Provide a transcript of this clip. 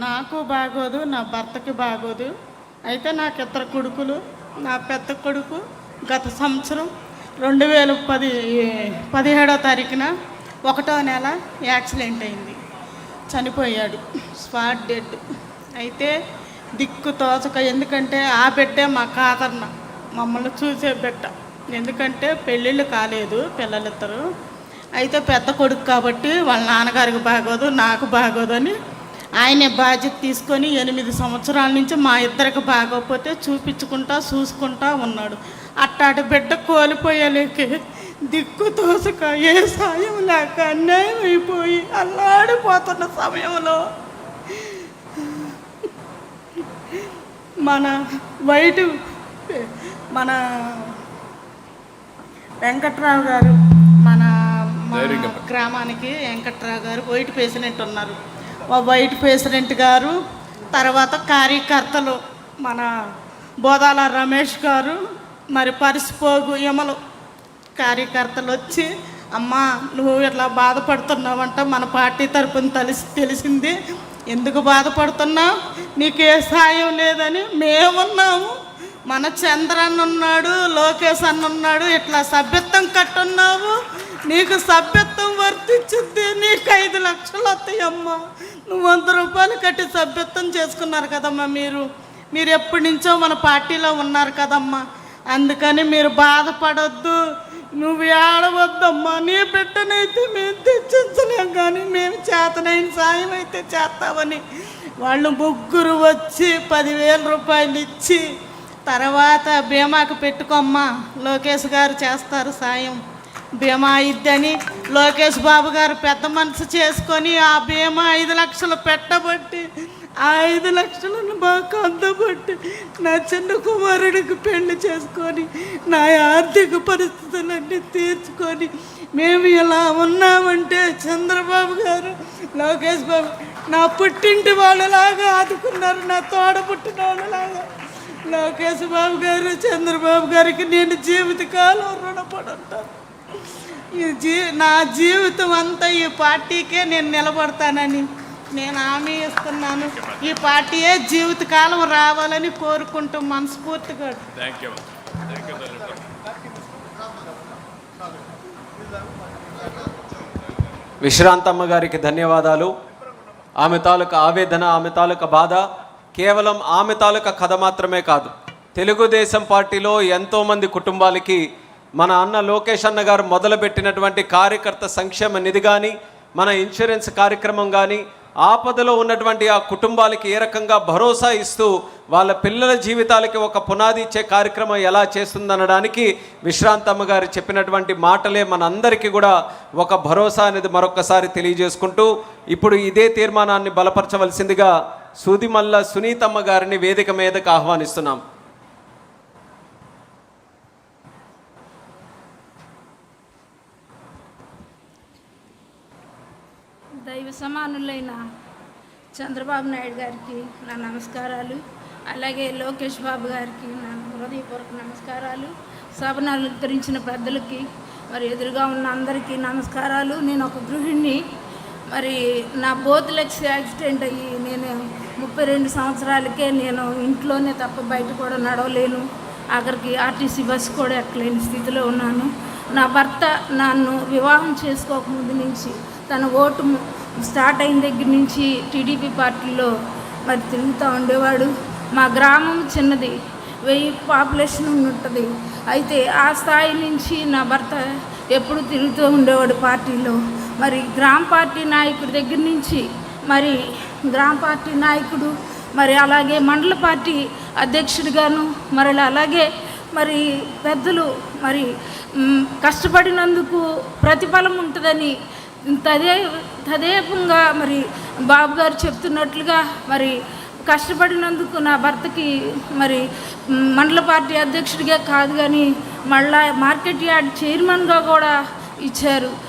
నాకు బాగోదు, నా భర్తకి బాగోదు. అయితే నాకు ఇద్దరు కొడుకులు. నా పెద్ద కొడుకు గత సంవత్సరం 2017వ తారీఖున 1వ నెల యాక్సిడెంట్ అయింది, చనిపోయాడు, స్పాట్ డెడ్. అయితే దిక్కు తోచక, ఎందుకంటే ఆ బిడ్డే మా కాదర్న మమ్మల్ని చూసే బిడ్డ. ఎందుకంటే పెళ్ళిళ్ళు కాలేదు పిల్లలిద్దరు. అయితే పెద్ద కొడుకు కాబట్టి వాళ్ళ నాన్నగారికి బాగోదు, నాకు బాగోదు అని ఆయనే బాధ్యత తీసుకొని 8 సంవత్సరాల నుంచి మా ఇద్దరికి బాగోకపోతే చూసుకుంటా ఉన్నాడు. అట్టాటి బిడ్డ కోల్పోయలేక దిక్కు తోసక ఏ సాయం లేక అన్యాయం అయిపోయి అల్లాడిపోతున్న సమయంలో మన వెంకట్రావు గారు, మన గ్రామానికి వెంకట్రావు గారు వైట్ పేషెంట్ ఉన్నారు. వైట్ పేషెంట్ గారు, తర్వాత కార్యకర్తలు మన బోదాల రమేష్ గారు, మరి పరిసిపోగు యమలు కార్యకర్తలు వచ్చి, అమ్మా నువ్వు ఇట్లా బాధపడుతున్నావంట, మన పార్టీ తరపున తెలిసింది, ఎందుకు బాధపడుతున్నావు, నీకే సాయం లేదని మేమున్నాము, మన చంద్రన్న ఉన్నాడు, లోకేష్ అన్న ఉన్నాడు, ఇట్లా సభ్యత్వం కట్టున్నావు, నీకు సభ్యత్వం వర్తించుద్ది, నీకు 5 లక్షలు వస్తాయమ్మా, నువ్వు 100 రూపాయలు కట్టి సభ్యత్వం చేసుకున్నారు కదమ్మా, మీరు ఎప్పటి నుంచో మన పార్టీలో ఉన్నారు కదమ్మా, అందుకని మీరు బాధపడొద్దు, నువ్వు ఏడవద్దమ్మా, నీ బిడ్డనైతే మేము తెచ్చించలేం, కానీ మేము చేతనైన సాయం అయితే చేస్తామని వాళ్ళు ముగ్గురు వచ్చి 10,000 రూపాయలు ఇచ్చి, తర్వాత బీమాకు పెట్టుకోమ్మా, లోకేష్ గారు చేస్తారు సాయం, బీమా ఇద్దని లోకేష్ బాబు గారు పెద్ద మనసు చేసుకొని ఆ బీమా 5 లక్షలు పెట్టబట్టి, ఆ 5 లక్షలను మాకు అందబట్టి నా చిన్న కుమారుడికి పెళ్లి చేసుకొని నా ఆర్థిక పరిస్థితులన్నీ తీర్చుకొని మేము ఇలా ఉన్నామంటే చంద్రబాబు గారు, లోకేష్ బాబు నా పుట్టింటి వాళ్ళలాగా ఆదుకున్నారు, నా తోడ పుట్టిన వాళ్ళలాగా. లోకేష్ బాబు గారు, చంద్రబాబు గారికి నేను జీవితకాలం రుణపడి ఉంటాను. నా జీవితం అంతా ఈ పార్టీకే నేను నిలబడతానని నేను హామీ ఇస్తున్నాను. ఈ పార్టీయే జీవితకాలం రావాలని కోరుకుంటూ మనస్ఫూర్తిగా. విశ్రాంతమ్మ గారికి ధన్యవాదాలు. ఆమె తాలూకా ఆవేదన, ఆమె తాలూకా బాధ కేవలం ఆమె తాలూకా కథ మాత్రమే కాదు, తెలుగుదేశం పార్టీలో ఎంతోమంది కుటుంబాలకి మన అన్న లోకేష్ అన్న గారు మొదలుపెట్టినటువంటి కార్యకర్త సంక్షేమ నిధి కానీ, మన ఇన్సూరెన్స్ కార్యక్రమం కానీ, ఆపదలో ఉన్నటువంటి ఆ కుటుంబాలకి ఏ రకంగా భరోసా ఇస్తూ వాళ్ళ పిల్లల జీవితాలకి ఒక పునాది ఇచ్చే కార్యక్రమం ఎలా చేస్తుందనడానికి విశ్రాంతమ్మ గారు చెప్పినటువంటి మాటలే మనందరికీ కూడా ఒక భరోసా అనేది మరొకసారి తెలియజేసుకుంటూ, ఇప్పుడు ఇదే తీర్మానాన్ని బలపరచవలసిందిగా సూదిమల్ల సునీతమ్మ గారిని వేదిక మీదకు ఆహ్వానిస్తున్నాం. దైవ సమానులైన చంద్రబాబు నాయుడు గారికి నా నమస్కారాలు, అలాగే లోకేష్ బాబు గారికి నా హృదయపూర్వక నమస్కారాలు, సభను అలంకరించిన పెద్దలకి, మరి ఎదురుగా ఉన్న అందరికీ నమస్కారాలు. నేను ఒక గృహిణి. మరి నా బోత్ లెగ్స్ యాక్సిడెంట్ అయ్యి నేను 32 సంవత్సరాలకే నేను ఇంట్లోనే తప్ప బయట కూడా నడవలేను, ఆఖరికి ఆర్టీసీ బస్సు కూడా ఎక్కలేని స్థితిలో ఉన్నాను. నా భర్త నన్ను వివాహం చేసుకోకముందు నుంచి, తన ఓటు స్టార్ట్ అయిన దగ్గర నుంచి టీడీపీ పార్టీలో మరి తిరుగుతూ ఉండేవాడు. మా గ్రామం చిన్నది, 1000 పాపులేషన్ ఉంటుంది. అయితే ఆ స్థాయి నుంచి నా భర్త ఎప్పుడు తిరుగుతూ ఉండేవాడు పార్టీలో. మరి గ్రామ పార్టీ నాయకుడి దగ్గర నుంచి, మరి గ్రామ పార్టీ నాయకుడు, మరి అలాగే మండల పార్టీ అధ్యక్షుడిగాను, మరి అలాగే మరి పెద్దలు మరి కష్టపడినందుకు ప్రతిఫలం ఉంటుందని తదేకంగా మరి బాబు గారు చెప్తున్నట్లుగా మరి కష్టపడినందుకు నా భర్తకి మరి మండల పార్టీ అధ్యక్షుడిగా కాదు కానీ మళ్ళా మార్కెట్ యార్డ్ చైర్మన్గా కూడా ఇచ్చారు.